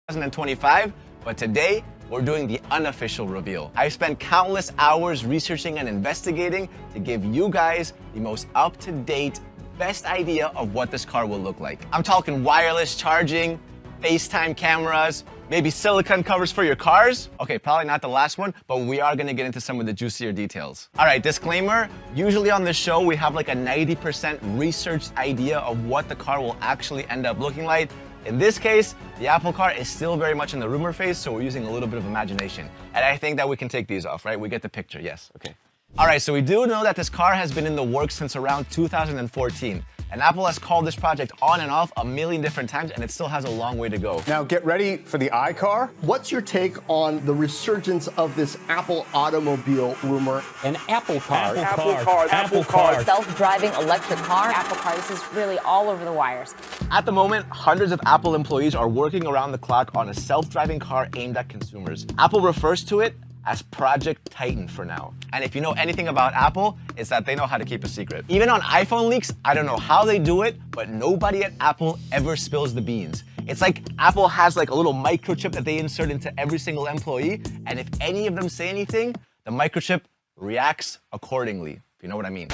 2025, but today we're doing the unofficial reveal. I've spent countless hours researching and investigating to give you guys the most up-to-date, best idea of what this car will look like. I'm talking wireless charging, FaceTime cameras, maybe silicone covers for your cars. Okay, probably not the last one, but we are gonna get into some of the juicier details. All right, disclaimer, usually on this show, we have like a 90% researched idea of what the car will actually end up looking like. In this case, the Apple car is still very much in the rumor phase, so we're using a little bit of imagination. And I think that we can take these off, right? We get the picture, yes, okay. All right, so we do know that this car has been in the works since around 2014. And Apple has called this project on and off a million different times, and it still has a long way to go. Now get ready for the iCar. What's your take on the resurgence of this Apple automobile rumor? An Apple car. Apple car. Self-driving electric car. Apple car. This is really all over the wires. At the moment, hundreds of Apple employees are working around the clock on a self-driving car aimed at consumers. Apple refers to it as Project Titan for now. And if you know anything about Apple, it's that they know how to keep a secret. Even on iPhone leaks, I don't know how they do it, but nobody at Apple ever spills the beans. It's like Apple has like a little microchip that they insert into every single employee, and if any of them say anything, the microchip reacts accordingly, if you know what I mean.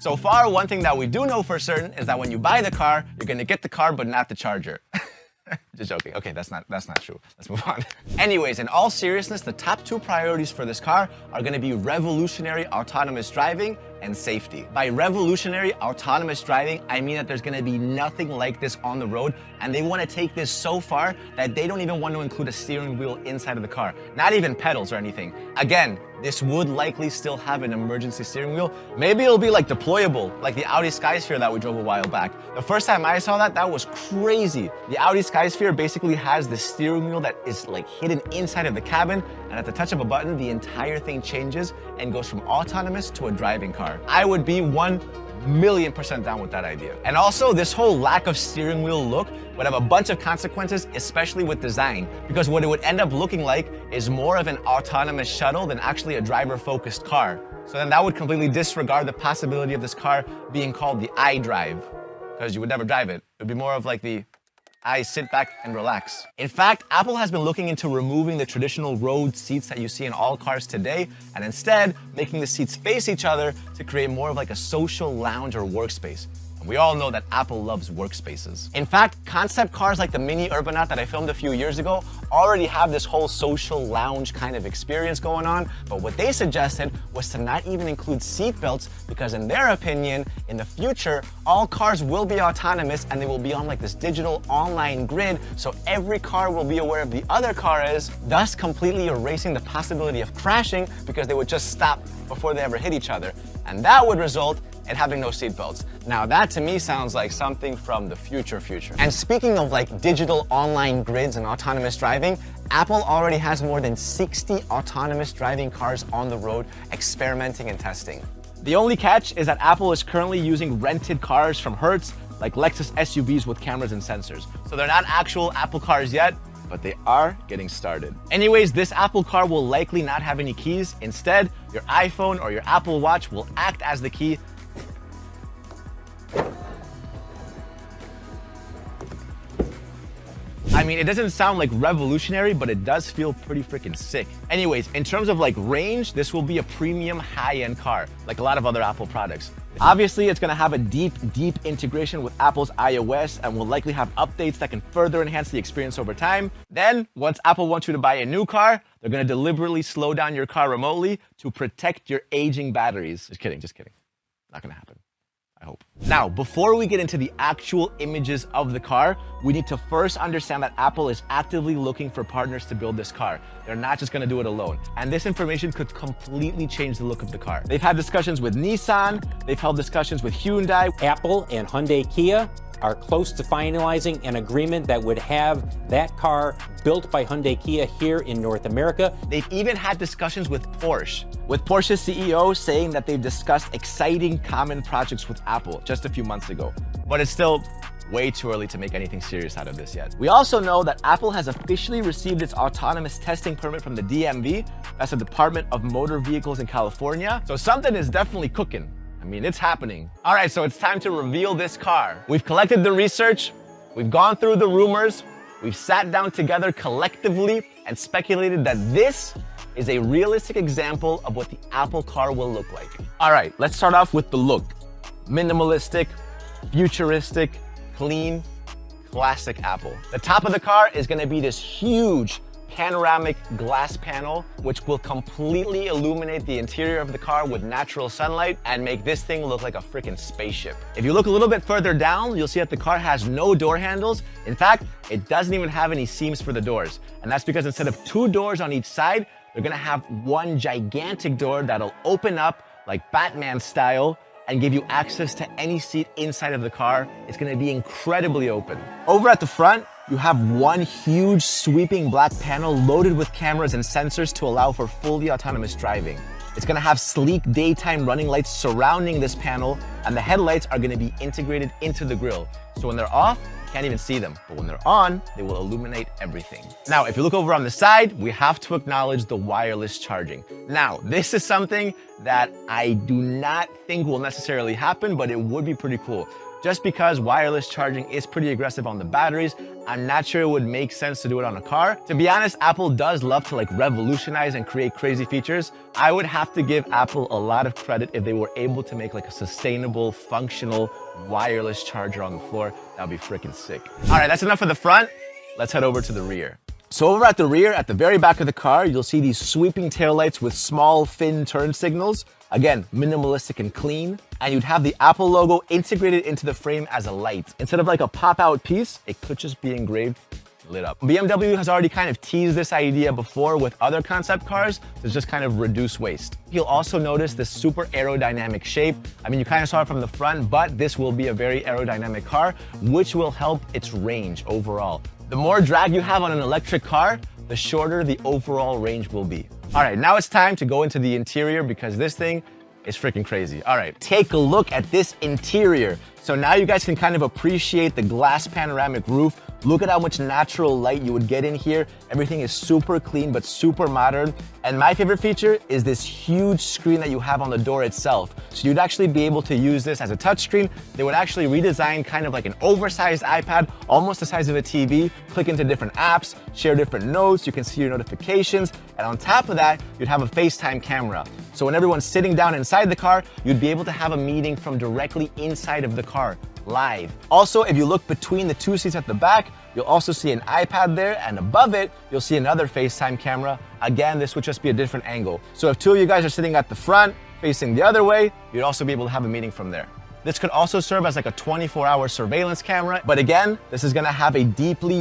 So far, one thing that we do know for certain is that when you buy the car, you're gonna get the car, but not the charger. Just joking. Okay, that's not true. Let's move on. Anyways, in all seriousness, the top two priorities for this car are going to be revolutionary autonomous driving and safety. By revolutionary autonomous driving, I mean that there's going to be nothing like this on the road, and they want to take this so far that they don't even want to include a steering wheel inside of the car, not even pedals or anything. Again, this would likely still have an emergency steering wheel. Maybe it'll be like deployable, like the Audi Skysphere that we drove a while back. The first time I saw that was crazy. The Audi Skysphere basically has the steering wheel that is like hidden inside of the cabin, and at the touch of a button, the entire thing changes and goes from autonomous to a driving car. I would be 1,000,000% down with that idea. And also, this whole lack of steering wheel look would have a bunch of consequences, especially with design, because what it would end up looking like is more of an autonomous shuttle than actually a driver-focused car. So then that would completely disregard the possibility of this car being called the iDrive, because you would never drive it. It would be more of like the I sit back and relax. In fact, Apple has been looking into removing the traditional road seats that you see in all cars today, and instead making the seats face each other to create more of like a social lounge or workspace. And we all know that Apple loves workspaces. In fact, concept cars like the Mini Urbanaut that I filmed a few years ago already have this whole social lounge kind of experience going on, but what they suggested was to not even include seat belts, because in their opinion, in the future, all cars will be autonomous and they will be on like this digital online grid, so every car will be aware of the other car is, thus completely erasing the possibility of crashing because they would just stop before they ever hit each other. And that would result in having no seat belts. Now that to me sounds like something from the future. And speaking of like digital online grids and autonomous driving, Apple already has more than 60 autonomous driving cars on the road experimenting and testing. The only catch is that Apple is currently using rented cars from Hertz, like Lexus SUVs with cameras and sensors. So they're not actual Apple cars yet, but they are getting started. Anyways, this Apple car will likely not have any keys. Instead, your iPhone or your Apple Watch will act as the key. I mean, it doesn't sound like revolutionary, but it does feel pretty freaking sick. Anyways, in terms of like range, this will be a premium high-end car, like a lot of other Apple products. Obviously, it's gonna have a deep integration with Apple's iOS and will likely have updates that can further enhance the experience over time. Then, once Apple wants you to buy a new car, they're gonna deliberately slow down your car remotely to protect your aging batteries. Just kidding. Not gonna happen. I hope. Now, before we get into the actual images of the car, we need to first understand that Apple is actively looking for partners to build this car. They're not just gonna do it alone. And this information could completely change the look of the car. They've had discussions with Nissan, they've held discussions with Hyundai. Apple and Hyundai Kia are close to finalizing an agreement that would have that car built by Hyundai Kia here in North America. They've even had discussions with Porsche, with Porsche's CEO saying that they've discussed exciting common projects with Apple just a few months ago. But it's still way too early to make anything serious out of this yet. We also know that Apple has officially received its autonomous testing permit from the DMV. That's the Department of Motor Vehicles in California. So something is definitely cooking. I mean, it's happening. All right, so it's time to reveal this car. We've collected the research, we've gone through the rumors, we've sat down together collectively and speculated that this is a realistic example of what the Apple Car will look like. All right, let's start off with the look. Minimalistic, futuristic, clean, classic Apple. The top of the car is gonna be this huge panoramic glass panel, which will completely illuminate the interior of the car with natural sunlight and make this thing look like a freaking spaceship. If you look a little bit further down, you'll see that the car has no door handles. In fact, it doesn't even have any seams for the doors. And that's because instead of 2 doors on each side, they're gonna have one gigantic door that'll open up like Batman style and give you access to any seat inside of the car. It's gonna be incredibly open. Over at the front, you have one huge sweeping black panel loaded with cameras and sensors to allow for fully autonomous driving. It's gonna have sleek daytime running lights surrounding this panel, and the headlights are gonna be integrated into the grille. So when they're off, you can't even see them, but when they're on, they will illuminate everything. Now, if you look over on the side, we have to acknowledge the wireless charging. Now, this is something that I do not think will necessarily happen, but it would be pretty cool. Just because wireless charging is pretty aggressive on the batteries, I'm not sure it would make sense to do it on a car. To be honest, Apple does love to revolutionize and create crazy features. I would have to give Apple a lot of credit if they were able to make a sustainable, functional, wireless charger on the floor. That'd be freaking sick. All right, that's enough of the front. Let's head over to the rear. So over at the rear, at the very back of the car, you'll see these sweeping taillights with small, thin turn signals. Again, minimalistic and clean. And you'd have the Apple logo integrated into the frame as a light. Instead of a pop-out piece, it could just be engraved, lit up. BMW has already kind of teased this idea before with other concept cars to just kind of reduce waste. You'll also notice this super aerodynamic shape. I mean, you kind of saw it from the front, but this will be a very aerodynamic car, which will help its range overall. The more drag you have on an electric car, the shorter the overall range will be. All right, now it's time to go into the interior because this thing is freaking crazy. All right, take a look at this interior. So now you guys can kind of appreciate the glass panoramic roof. Look at how much natural light you would get in here. Everything is super clean, but super modern. And my favorite feature is this huge screen that you have on the door itself. So you'd actually be able to use this as a touchscreen. They would actually redesign kind of like an oversized iPad, almost the size of a TV, click into different apps, share different notes, you can see your notifications. And on top of that, you'd have a FaceTime camera. So when everyone's sitting down inside the car, you'd be able to have a meeting from directly inside of the car, live. Also, if you look between the 2 seats at the back, you'll also see an iPad there, and above it, you'll see another FaceTime camera. Again, this would just be a different angle. So if 2 of you guys are sitting at the front, facing the other way, you'd also be able to have a meeting from there. This could also serve as a 24-hour surveillance camera. But again, this is gonna have a deeply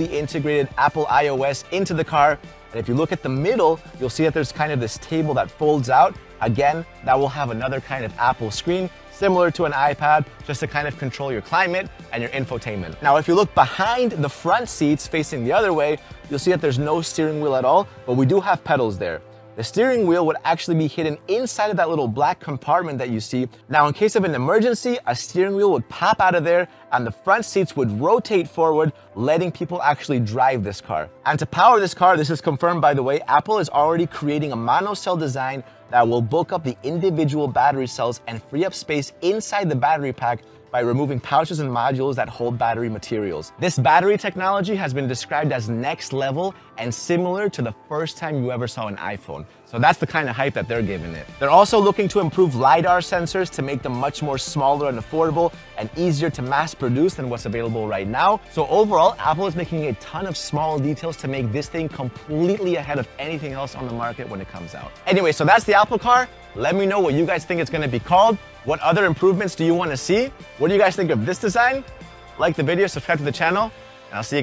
integrated Apple iOS into the car. And if you look at the middle, you'll see that there's kind of this table that folds out. Again, that will have another kind of Apple screen, similar to an iPad, just to kind of control your climate and your infotainment. Now, if you look behind the front seats facing the other way, you'll see that there's no steering wheel at all, but we do have pedals there. The steering wheel would actually be hidden inside of that little black compartment that you see. Now, in case of an emergency, a steering wheel would pop out of there and the front seats would rotate forward, letting people actually drive this car. And to power this car, this is confirmed by the way, Apple is already creating a monocell design that will bulk up the individual battery cells and free up space inside the battery pack by removing pouches and modules that hold battery materials. This battery technology has been described as next level and similar to the first time you ever saw an iPhone. So that's the kind of hype that they're giving it. They're also looking to improve LiDAR sensors to make them much more smaller and affordable and easier to mass produce than what's available right now. So overall, Apple is making a ton of small details to make this thing completely ahead of anything else on the market when it comes out. Anyway, so that's the Apple Car. Let me know what you guys think it's gonna be called. What other improvements do you want to see? What do you guys think of this design? Like the video, subscribe to the channel, and I'll see you